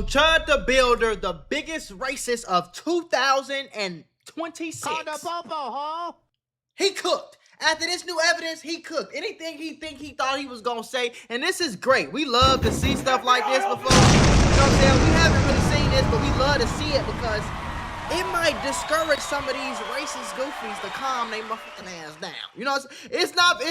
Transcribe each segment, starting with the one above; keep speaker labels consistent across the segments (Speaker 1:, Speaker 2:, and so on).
Speaker 1: Chud the Builder, the biggest racist of 2026.
Speaker 2: Call the popo, ho!
Speaker 1: He cooked. After this new evidence, he cooked. Anything he thought he was gonna say, and this is great. We love to see stuff like this before. You know what I'm saying? We haven't really seen this, but we love to see it because it might discourage some of these racist goofies to calm their motherfucking ass down. You know, it's not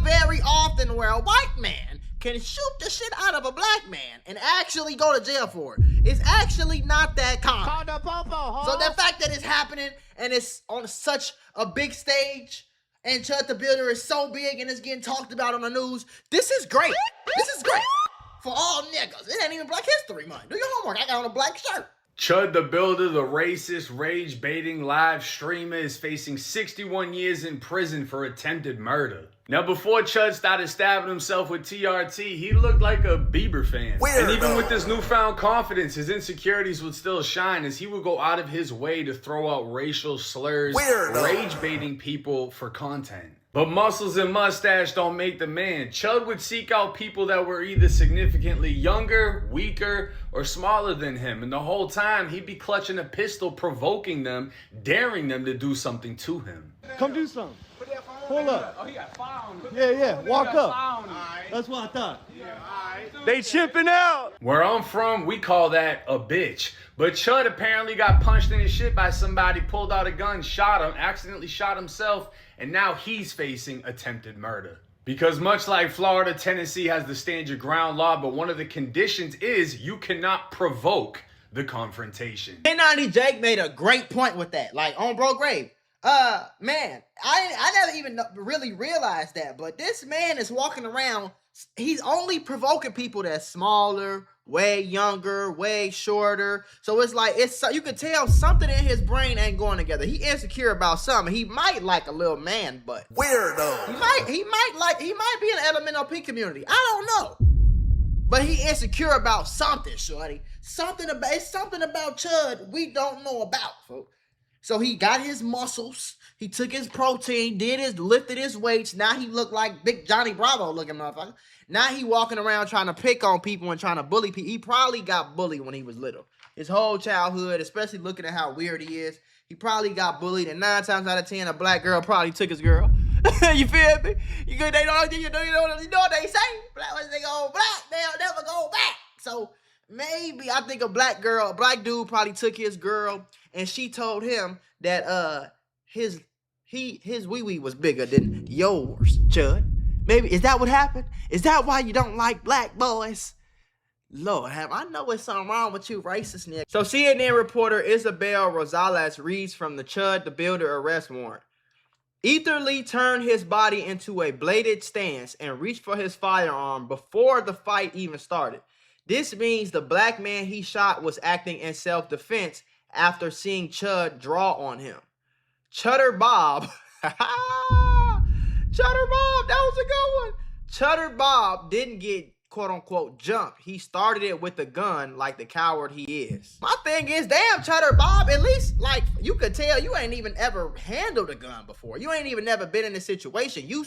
Speaker 1: very often where a white man can shoot the shit out of a black man and actually go to jail for it. It's actually not that common.
Speaker 2: Call the popo, ho!
Speaker 1: So the fact that it's happening and it's on such a big stage and Chud the Builder is so big and it's getting talked about on the news, this is great. This is great for all niggas. It ain't even Black History Month. Do your homework. I got on a black shirt.
Speaker 3: Chud the Builder, the racist, rage-baiting live streamer, is facing 61 years in prison for attempted murder. Now, before Chud started stabbing himself with TRT, he looked like a Bieber fan. And even with this newfound confidence, his insecurities would still shine as he would go out of his way to throw out racial slurs, rage-baiting people for content. But muscles and mustache don't make the man. Chud would seek out people that were either significantly younger, weaker, or smaller than him. And the whole time, he'd be clutching a pistol, provoking them, daring them to do something to him.
Speaker 4: Come do something. Pull up.
Speaker 5: Oh, he got found.
Speaker 4: Yeah. Walk up.
Speaker 5: Found.
Speaker 4: That's what I thought.
Speaker 5: Yeah,
Speaker 4: They chipping out.
Speaker 3: Where I'm from, we call that a bitch. But Chud apparently got punched in his shit by somebody, pulled out a gun, shot him, accidentally shot himself, and now he's facing attempted murder. Because much like Florida, Tennessee has the stand your ground law, but one of the conditions is you cannot provoke the confrontation.
Speaker 1: 1090 Jake made a great point with that. Like, on bro grave. Man, I never even really realized that, but this man is walking around, he's only provoking people that's smaller, way younger, way shorter. So it's like, you can tell something in his brain ain't going together. He insecure about something. He might like a little man butt.
Speaker 6: Weirdo.
Speaker 1: He might be in the LMNOP community. I don't know. But he insecure about something, shorty. It's something about Chud we don't know about, folks. So he got his muscles, he took his protein, lifted his weights. Now he looked like Big Johnny Bravo looking motherfucker. Now he walking around trying to pick on people and trying to bully people. He probably got bullied when he was little. His whole childhood, especially looking at how weird he is, he probably got bullied. And 9 times out of 10, a black girl probably took his girl. You feel me? You know what they say? Black ones, they go black, they'll never go back. So maybe I think a black dude probably took his girl, and she told him that his wee-wee was bigger than yours, Chud. Maybe, is that what happened? Is that why you don't like black boys? Lord, I know there's something wrong with you, racist nigga. So CNN reporter Isabel Rosales reads from the Chud the Builder arrest warrant. Ether Lee turned his body into a bladed stance and reached for his firearm before the fight even started. This means the black man he shot was acting in self-defense after seeing Chud draw on him. Chudder Bob. Chudder Bob, that was a good one. Chudder Bob didn't get quote-unquote jumped. He started it with a gun like the coward he is. My thing is, damn, Chudder Bob, at least, like, you could tell you ain't even ever handled a gun before. You ain't even never been in a situation. You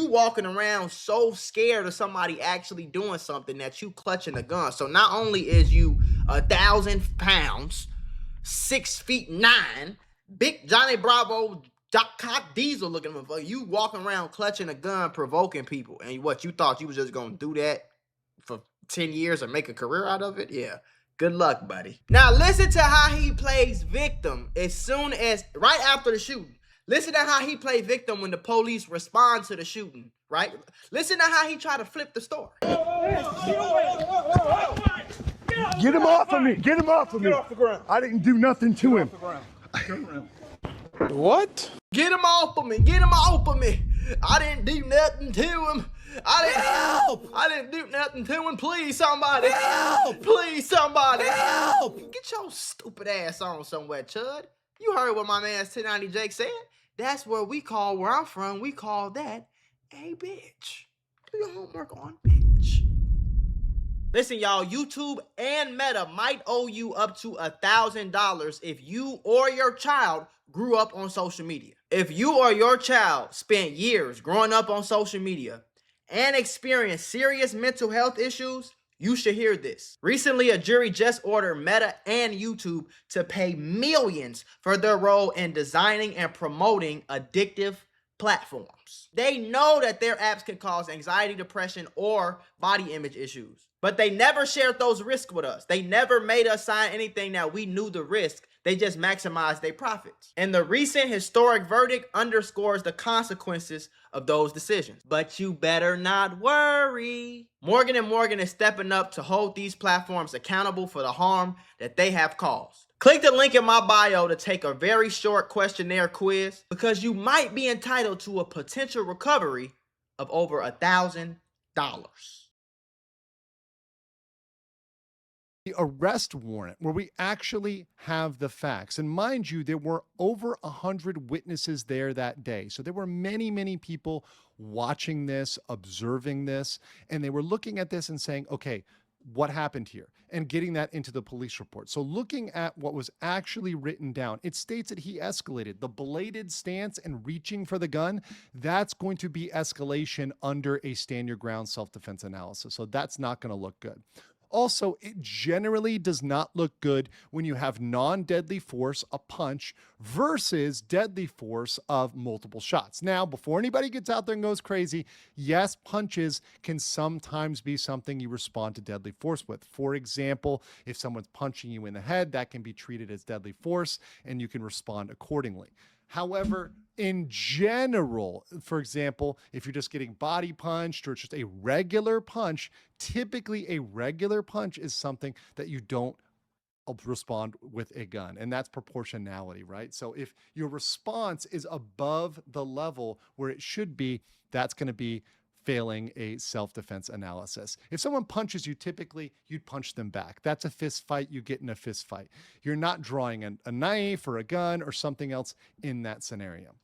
Speaker 1: walking around so scared of somebody actually doing something that you clutching a gun. So not only is you 1,000 pounds, 6'9", big Johnny Bravo, cock diesel looking motherfucker, you walking around clutching a gun, provoking people. And what, you thought you was just gonna do that for 10 years or make a career out of it? Yeah. Good luck, buddy. Now listen to how he plays victim right after the shooting. Listen to how he played victim when the police respond to the shooting, right? Listen to how he tried to flip the story.
Speaker 4: Get him off of me. Get him off of me.
Speaker 5: Get off the ground.
Speaker 4: I didn't do nothing to him.
Speaker 5: What?
Speaker 1: Get him off of me. Get him off of me. I didn't do nothing to him. I didn't do nothing to him. Please, somebody. Help. Please, somebody. Help. Get your stupid ass on somewhere, Chud. You heard what my man 1090 Jake said. That's where I'm from, we call that a bitch. Do your homework on bitch. Listen, y'all, YouTube and Meta might owe you up to $1,000 if you or your child grew up on social media. If you or your child spent years growing up on social media and experienced serious mental health issues, You should hear this. Recently, a jury just ordered Meta and YouTube to pay millions for their role in designing and promoting addictive platforms. They know that their apps can cause anxiety, depression, or body image issues, but they never shared those risks with us. They never made us sign anything that we knew the risk. They just maximized their profits. And the recent historic verdict underscores the consequences of those decisions. But you better not worry. Morgan & Morgan is stepping up to hold these platforms accountable for the harm that they have caused. Click the link in my bio to take a very short questionnaire quiz, because you might be entitled to a potential recovery of over $1,000.
Speaker 5: The arrest warrant, where we actually have the facts. And mind you, there were over 100 witnesses there that day. So there were many, many people watching this, observing this, and they were looking at this and saying, okay, what happened here? And getting that into the police report. So looking at what was actually written down, it states that he escalated. The belated stance and reaching for the gun, that's going to be escalation under a stand your ground self-defense analysis. So that's not going to look good. Also, it generally does not look good when you have non-deadly force, a punch, versus deadly force of multiple shots. Now, before anybody gets out there and goes crazy, yes, punches can sometimes be something you respond to deadly force with. For example, if someone's punching you in the head, that can be treated as deadly force, and you can respond accordingly. However, in general, for example, if you're just getting body punched or it's just a regular punch, typically a regular punch is something that you don't respond with a gun, and that's proportionality, right? So if your response is above the level where it should be, that's going to be failing a self-defense analysis. If someone punches you, typically you'd punch them back. That's a fist fight. You get in a fist fight. You're not drawing a knife or a gun or something else in that scenario.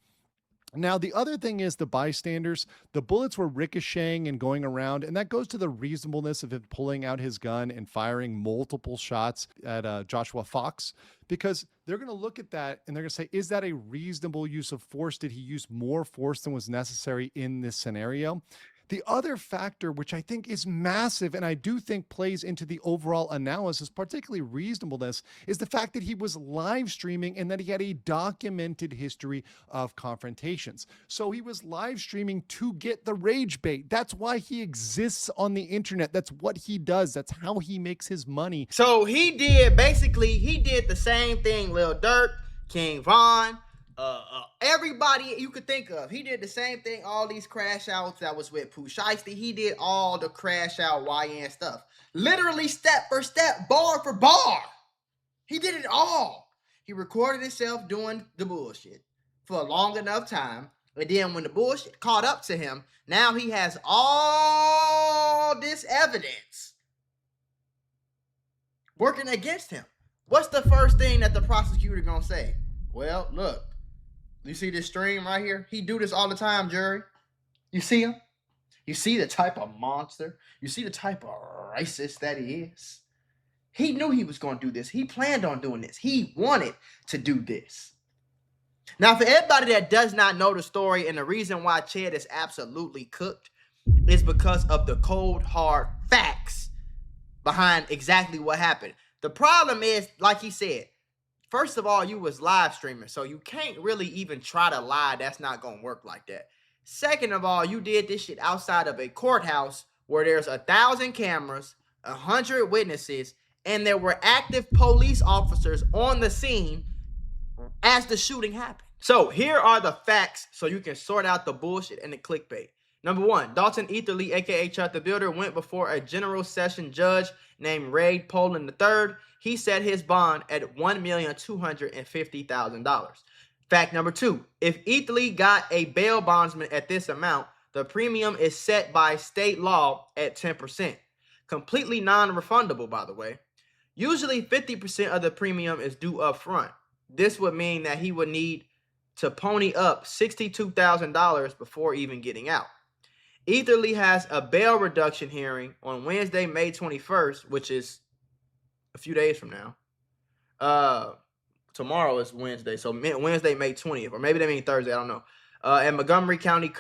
Speaker 5: Now, the other thing is the bystanders. The bullets were ricocheting and going around, and that goes to the reasonableness of him pulling out his gun and firing multiple shots at Joshua Fox, because they're going to look at that and they're going to say, is that a reasonable use of force? Did he use more force than was necessary in this scenario? The other factor, which I think is massive, and I do think plays into the overall analysis, particularly reasonableness, is the fact that he was live streaming and that he had a documented history of confrontations. So he was live streaming to get the rage bait. That's why he exists on the internet. That's what he does. That's how he makes his money.
Speaker 1: So he did the same thing Lil Durk, King Von, everybody you could think of. He did the same thing. All these crash outs that was with Pooh Shiesty. He did all the crash out YN stuff. Literally step for step, bar for bar. He did it all. He recorded himself doing the bullshit for a long enough time. And then when the bullshit caught up to him, now he has all this evidence working against him. What's the first thing that the prosecutor gonna say? Well, look. You see this stream right here? He do this all the time, jury. You see him? You see the type of monster? You see the type of racist that he is? He knew he was going to do this. He planned on doing this. He wanted to do this. Now, for everybody that does not know the story, and the reason why Chud is absolutely cooked is because of the cold, hard facts behind exactly what happened. The problem is, like he said, first of all, you was live streaming, so you can't really even try to lie. That's not going to work like that. Second of all, you did this shit outside of a courthouse where there's 1,000 cameras, 100 witnesses, and there were active police officers on the scene as the shooting happened. So here are the facts so you can sort out the bullshit and the clickbait. Number one, Dalton Etherly, aka Chud the Builder, went before a general session judge named Ray Poland III. He set his bond at $1,250,000. Fact number two, if Etherly got a bail bondsman at this amount, the premium is set by state law at 10%. Completely non-refundable, by the way. Usually 50% of the premium is due up front. This would mean that he would need to pony up $62,000 before even getting out. Etherly has a bail reduction hearing on Wednesday, May 21st, which is a few days from now. Tomorrow is Wednesday, so Wednesday, May 20th, or maybe they mean Thursday, I don't know. at Montgomery County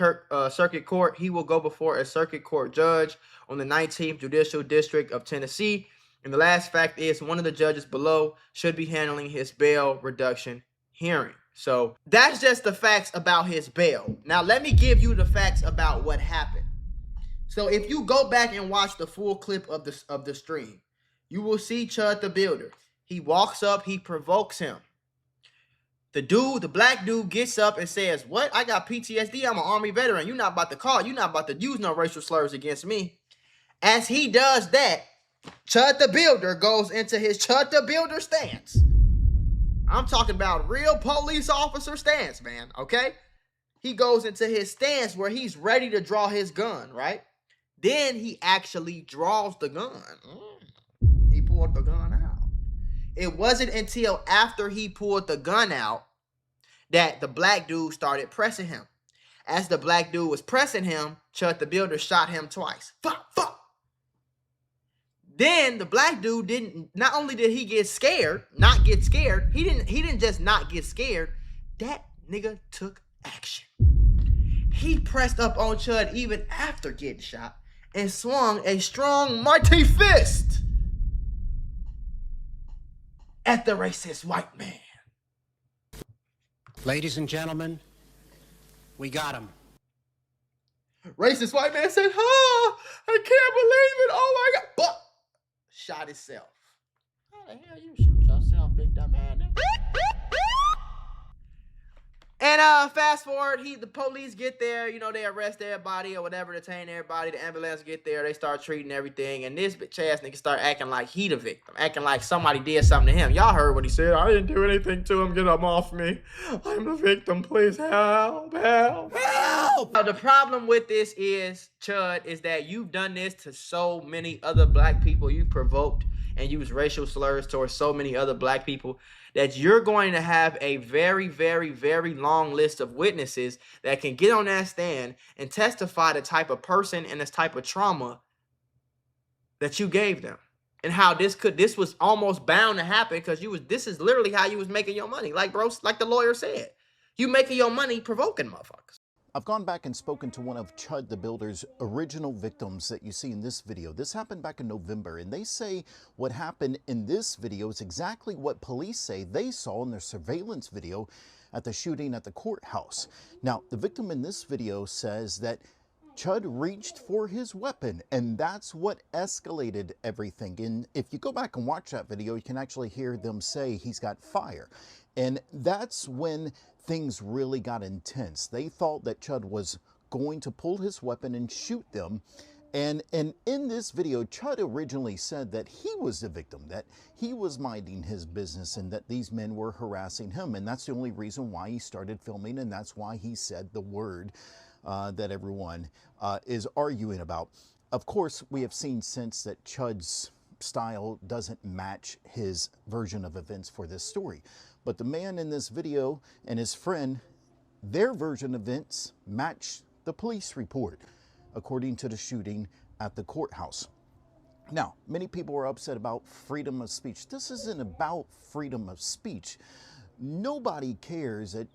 Speaker 1: Circuit Court. He will go before a circuit court judge on the 19th Judicial District of Tennessee. And the last fact is one of the judges below should be handling his bail reduction hearing. So that's just the facts about his bail. Now, let me give you the facts about what happened. So if you go back and watch the full clip of the stream, you will see Chud the Builder. He walks up, he provokes him. The black dude gets up and says, "What? I got PTSD. I'm an Army veteran. You're not about to use no racial slurs against me." As he does that, Chud the Builder goes into his Chud the Builder stance. I'm talking about real police officer stance, man, okay? He goes into his stance where he's ready to draw his gun, right? Then he actually draws the gun. He pulled the gun out. It wasn't until after he pulled the gun out that the black dude started pressing him. As the black dude was pressing him, Chud the Builder shot him twice. Fuck, fuck. Then the black dude not only did he not get scared, he didn't just not get scared, that nigga took action. He pressed up on Chud even after getting shot and swung a strong, mighty fist at the racist white man.
Speaker 2: Ladies and gentlemen, we got him.
Speaker 1: Racist white man said, "Oh, I can't believe it. Oh my God." But shot himself. How the hell you shoot yourself, big dumb man? And fast forward, the police get there, they arrest everybody or whatever, detain everybody, the ambulance get there, they start treating everything, and this bitch ass nigga start acting like he the victim, acting like somebody did something to him. Y'all heard what he said. "I didn't do anything to him. Get him off me. I'm the victim. Please help, help, help." Now, the problem with this is, Chud, is that you've done this to so many other black people. You provoked and used racial slurs towards so many other black people that you're going to have a very, very, very long list of witnesses that can get on that stand and testify the type of person and this type of trauma that you gave them. And how this was almost bound to happen because this is literally how you was making your money. Like, bro, like the lawyer said, you making your money provoking motherfuckers.
Speaker 6: I've gone back and spoken to one of Chud the Builder's original victims that you see in this video. This happened back in November, and they say what happened in this video is exactly what police say they saw in their surveillance video at the shooting at the courthouse. Now, the victim in this video says that Chud reached for his weapon, and that's what escalated everything. And if you go back and watch that video, you can actually hear them say he's got fire. And that's when things really got intense. They thought that Chud was going to pull his weapon and shoot them. And in this video, Chud originally said that he was the victim, that he was minding his business and that these men were harassing him. And that's the only reason why he started filming, and that's why he said the word that everyone is arguing about. Of course, we have seen since that Chud's style doesn't match his version of events for this story. But the man in this video and his friend, their version of events match the police report, according to the shooting at the courthouse. Now, many people are upset about freedom of speech. This isn't about freedom of speech. Nobody cares that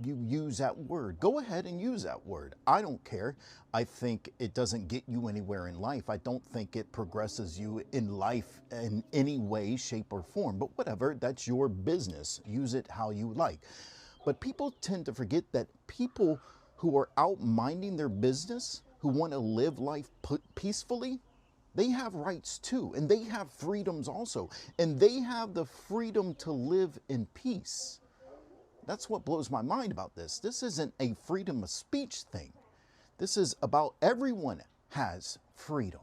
Speaker 6: you use that word. Go ahead and use that word. I don't care. I think it doesn't get you anywhere in life. I don't think it progresses you in life in any way, shape, or form. But whatever, that's your business. Use it how you like. But people tend to forget that people who are out minding their business, who want to live life peacefully, they have rights too, and they have freedoms also, and they have the freedom to live in peace. That's what blows my mind about this. This isn't a freedom of speech thing. This is about everyone has freedom.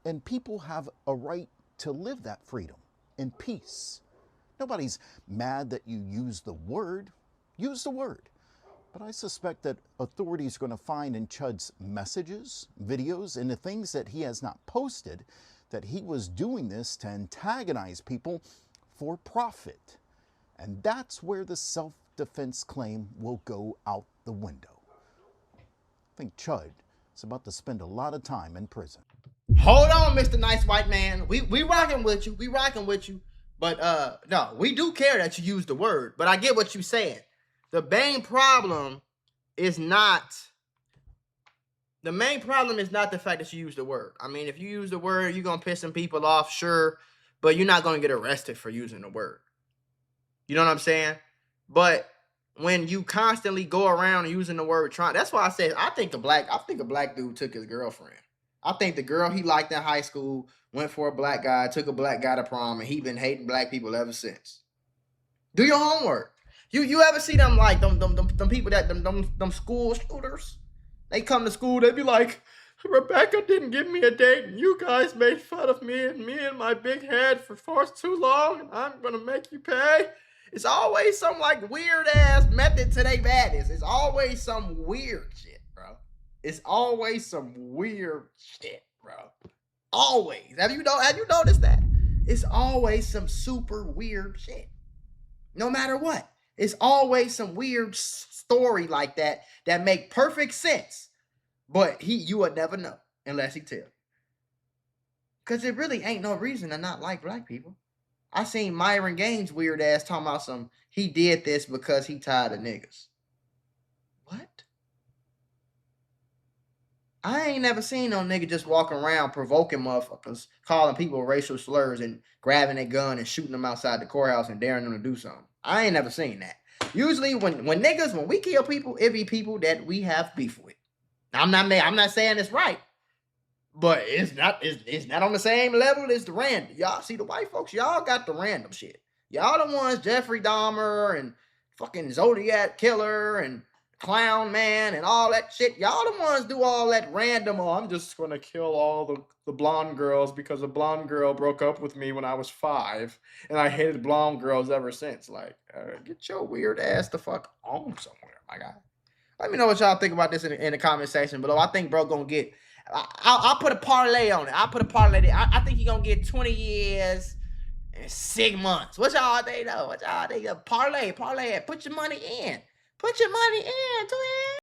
Speaker 6: And people have a right to live that freedom in peace. Nobody's mad that you use the word. Use the word. But I suspect that authorities are going to find in Chud's messages, videos, and the things that he has not posted that he was doing this to antagonize people for profit. And that's where the self-defense claim will go out the window. I think Chud is about to spend a lot of time in prison.
Speaker 1: Hold on, Mr. Nice White Man. We rocking with you. We rocking with you. But no, we do care that you use the word. But I get what you're saying. The main problem is not, the main problem is not the fact that you use the word. I mean, if you use the word, you're going to piss some people off, sure, but you're not going to get arrested for using the word. You know what I'm saying? But when you constantly go around using the word trying, that's why I said I think a black dude took his girlfriend. I think the girl he liked in high school went for a black guy, took a black guy to prom, and he been hating black people ever since. Do your homework. You ever see them like them people that them school shooters? They come to school, they be like, Rebecca didn't give me a date, and you guys made fun of me and my big head for far too long, and I'm gonna make you pay. It's always some like weird ass method to their madness. It's always some weird shit, bro. It's always some weird shit, bro. Always. Have you noticed that? It's always some super weird shit. No matter what. It's always some weird story like that that make perfect sense. But you would never know unless he tell you. Because it really ain't no reason to not like black people. I seen Myron Gaines weird ass talking about he did this because he tired of niggas. What? I ain't never seen no nigga just walking around provoking motherfuckers, calling people racial slurs and grabbing a gun and shooting them outside the courthouse and daring them to do something. I ain't never seen that. Usually when we kill people, it be people that we have beef with. I'm not saying it's right, but it's not on the same level as the random. Y'all see the white folks, y'all got the random shit. Y'all the ones Jeffrey Dahmer and fucking Zodiac Killer and Clown Man and all that shit. Y'all the ones do all that random, I'm just gonna kill all the blonde girls because a blonde girl broke up with me when I was 5 and I hated blonde girls ever since. Like, get your weird ass the fuck on somewhere, my guy. Let me know what y'all think about this in the comment section below. I think bro gonna get, I'll put a parlay on it. I'll put a parlay there. I think he gonna get 20 years and 6 months. What y'all think though? Parlay. Put your money in. Put your money in, twin.